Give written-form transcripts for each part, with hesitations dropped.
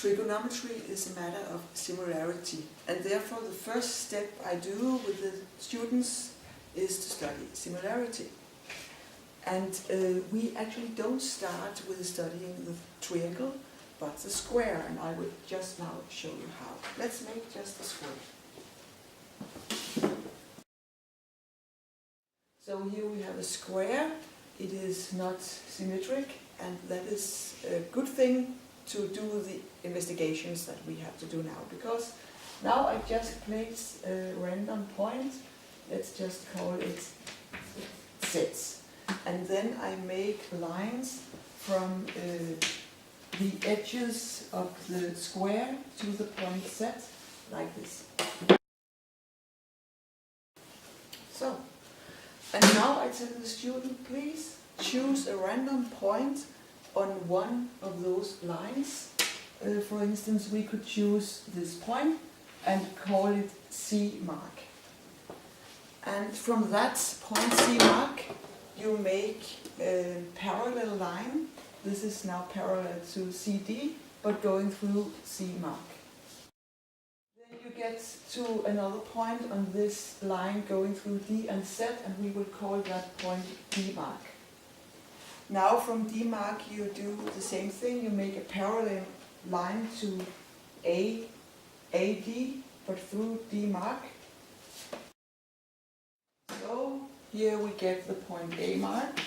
trigonometry is a matter of similarity, and therefore the first step I do with the students is to study similarity. And we actually don't start with studying the triangle, but the square, and I will just now show you how. Let's make just a square. So here we have a square. It is not symmetric, and that is a good thing to do the investigations that we have to do now, because now I just place a random point. Let's just call it sets, and then I make lines from the edges of the square to the point set, like this. So, and now I tell the student, please choose a random point on one of those lines. For instance, we could choose this point and call it C mark. And from that point C mark, you make a parallel line. This is now parallel to CD, but going through C mark. Then you get to another point on this line going through D and Z, and we will call that point D mark. Now from D mark you do the same thing. You make a parallel line to AD, but through D mark. So here we get the point A mark,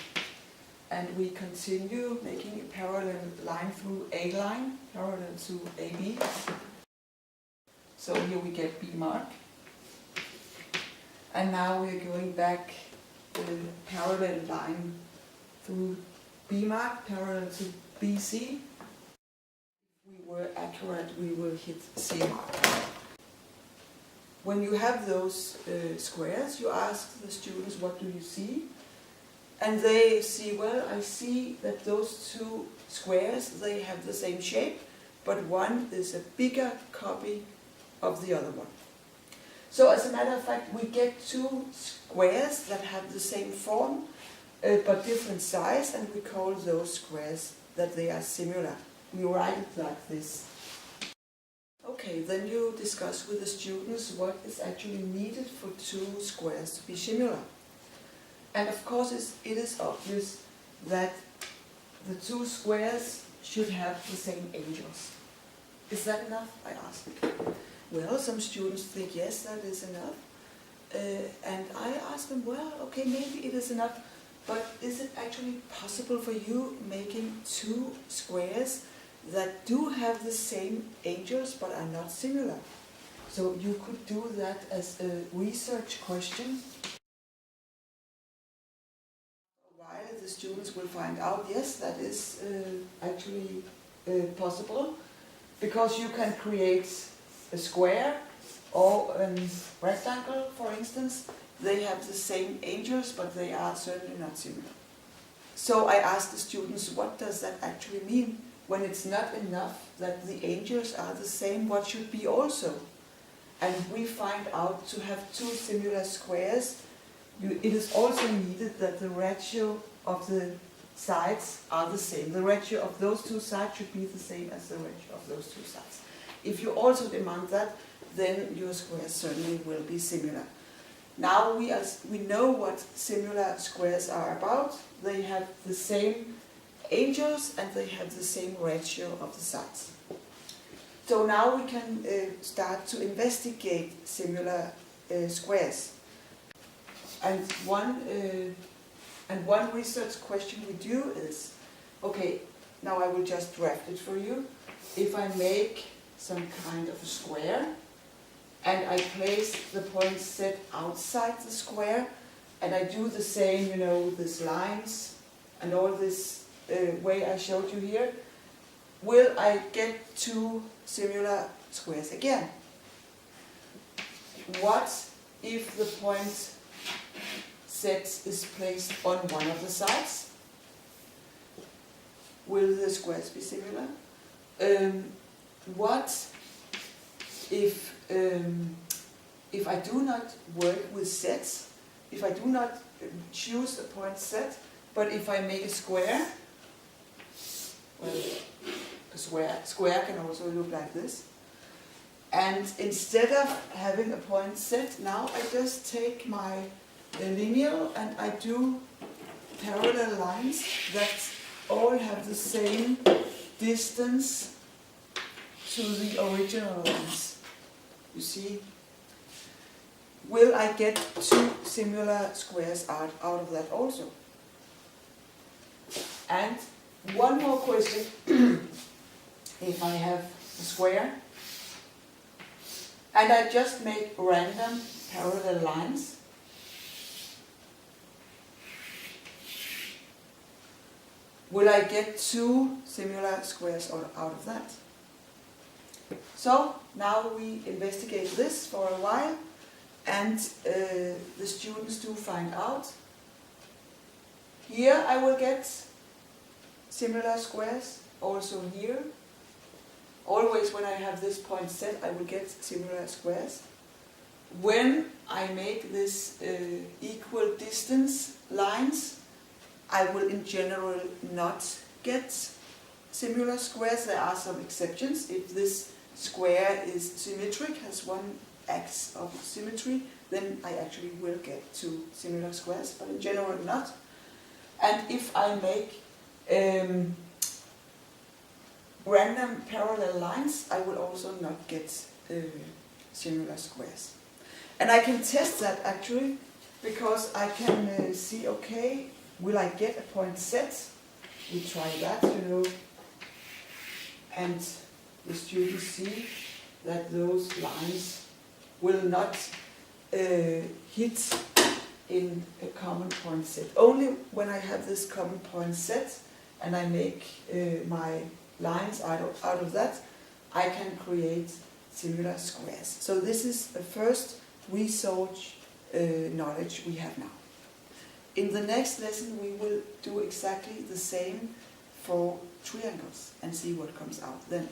and we continue making a parallel line through A line, parallel to AB. So here we get B mark. And now we're going back the parallel line through B mark, parallel to BC. If we were accurate, we will hit C mark. When you have those squares, you ask the students, what do you see? And they see, well, I see that those two squares, they have the same shape, but one is a bigger copy of the other one. So as a matter of fact, we get two squares that have the same form, but different size, and we call those squares that they are similar. We write it like this. Okay, then you discuss with the students what is actually needed for two squares to be similar. And of course it is obvious that the two squares should have the same angles. Is that enough, I ask? Well, some students think yes, that is enough. And I ask them, well, okay, maybe it is enough, but is it actually possible for you making two squares that do have the same angles but are not similar? So you could do that as a research question. While the students will find out, yes, that is actually possible, because you can create a square or a rectangle, for instance. They have the same angles, but they are certainly not similar. So I asked the students, what does that actually mean? When it's not enough that the angles are the same, what should be also? And we find out to have two similar squares, it is also needed that the ratio of the sides are the same. The ratio of those two sides should be the same as the ratio of those two sides. If you also demand that, then your squares certainly will be similar. Now we know what similar squares are about. They have the same angles and they have the same ratio of the sides. So now we can start to investigate similar squares. And one research question we do is, okay, now I will just draft it for you. If I make some kind of a square, and I place the point set outside the square, and I do the same, with these lines and all this way I showed you here, will I get two similar squares again? What if the point set is placed on one of the sides? Will the squares be similar? What if I do not work with sets, if I do not choose a point set, but if I make a square, well, a square can also look like this. And instead of having a point set, now I just take my lineal and I do parallel lines that all have the same distance to the original lines. You see? Will I get two similar squares out of that also? And one more question. If I have a square and I just make random parallel lines, will I get two similar squares out of that? So now we investigate this for a while, and the students do find out. Here I will get similar squares, also here. Always when I have this point set, I will get similar squares. When I make this equal distance lines, I will in general not get similar squares. There are some exceptions. If this square is symmetric, has one axis of symmetry, then I actually will get two similar squares, but in general not. And if I make random parallel lines, I will also not get similar squares. And I can test that actually, because I can see, okay, will I get a point set? We try that, and the students see that those lines will not hit in a common point set. Only when I have this common point set and I make my lines out of that, I can create similar squares. So this is the first research knowledge we have now. In the next lesson we will do exactly the same for triangles and see what comes out then.